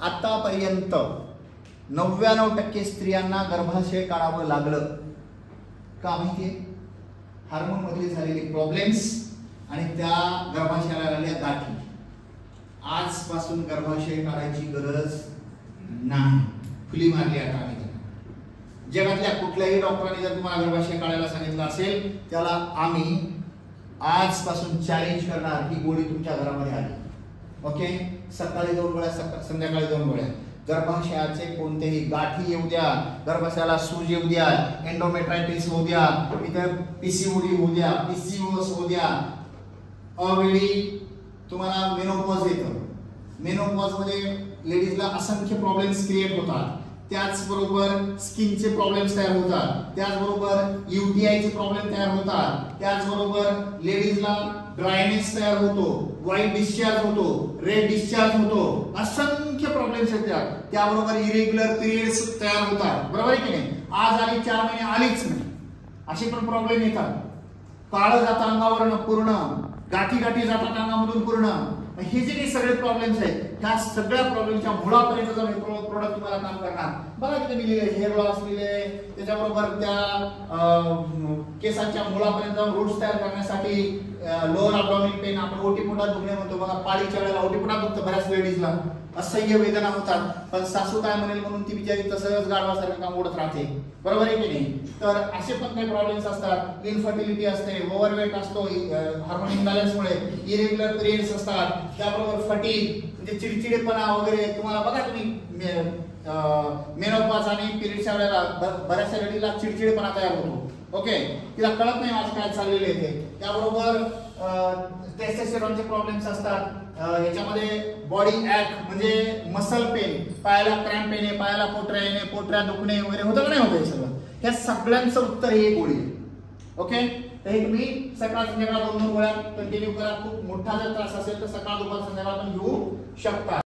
आतापर्यंत 99% स्त्रियांना गर्भाशय काढावं लागलं का माहितीये? हार्मोन मध्ये झालेले प्रॉब्लेम्स आणि त्या गर्भाशयाला आलेल्या गाठी. आजपासून गर्भाशय काढायची गरज नाही, खुली मारली आता आम्ही. जगातल्या कुठल्याही डॉक्टरांनी जर तुम्हाला गर्भाशय काढायला सांगितलं असेल, त्याला आम्ही आजपासून चॅलेंज करणार. ही गोळी तुमच्या घरामध्ये आली, ओके? सकाळी 2 गोळ्या, संध्याकाळी 2 गोळ्या. गर्भाशयाचे कोणतेही गाठी येऊ द्या, गर्भाशयाला सूज येऊ द्या, एंडोमेट्रायटिस होऊ द्या, इतर पीसीओडी होऊ द्या, पीसीओएस होऊ द्या, अवेळी तुम्हाला मेनोपॉज येतं. मेनोपॉज मध्ये लेडीजला असंख्य प्रॉब्लेम्स क्रिएट होतात. त्याचबरोबर स्किनचे प्रॉब्लेम्स तयार होतात, त्याचबरोबर यूटीआयचे प्रॉब्लेम तयार होतात, त्याचबरोबर लेडीजला ड्रायनेस तयार होतो, व्हाईट डिस्चार्ज होतो, रेड डिस्चार्ज होतो, असंख्य प्रॉब्लेम्स येतात. त्याबरोबर इरेग्युलर पिरियड्स तयार होतात. बरोबर आहे की नाही? आज आली 4 महिने आलीच नाही, असे पण प्रॉब्लेम येतात. काळं जातं अंगावरनं पूर्ण, गाठी गाठी जातात अंगामधून पूर्ण. हे जे काही सगळे प्रॉब्लेम्स आहेत, ह्या सगळ्या प्रॉब्लेमच्या मुळापर्यंत जाऊन हे प्रोडक्ट तुम्हाला काम करणार. बघा तिथे मी लिहिले हेअर लॉस लिहिले, त्याच्याबरोबर त्या केसांच्या मुळापर्यंत जाऊन रूट्स तयार करण्यासाठी, लोअर अब्डॉमिनल पेन, आपण ओटीपोटात दुखणे म्हणतो बघा, पाळीच्या वेळेला ओटीपोटात दुखतं बऱ्याच लेडीजला, असह्य वेदना होतात, पण सासू काय म्हणेल म्हणून ती बिचारी तसंच गाढवासारखं काम ओढत राहते. बरोबर आहे की नाही? तर असे पण काही प्रॉब्लेम्स असतात. इनफर्टिलिटी असते, ओव्हरवेट असतो हार्मोन इम्बॅलन्समुळे, इरेग्युलर पिरियड्स असतात, त्याबरोबर फटीग म्हणजे चिडचिडेपणा वगैरे. तुम्हाला बघा तुम्ही मेनोपॉज आणि पिरियडच्या वेळेला बऱ्याचशा लेडीजला चिडचिडेपणा तयार होतो, ओके? तिला कळत नाही माझं काय चाललेलं आहे ते. त्याबरोबर टेस्टोस्टेरॉनचे प्रॉब्लेम्स असतात. याच्यामध्ये बॉडी ऍक म्हणजे मसल पेन, पायाला क्रॅम्प येणे, पायाला पोटऱ्या येणे, पोटऱ्या दुखणे वगैरे होतं का नाही होतं? हे सगळं, ह्या सगळ्यांचं उत्तर ही एक गोळी आहे, ओके? तर हे तुम्ही सकाळ संध्याकाळ 2 गोळ्या कंटिन्यू करा. खूप मोठा जर त्रास असेल तर सकाळ दुपार संध्याकाळ पण घेऊ शकता.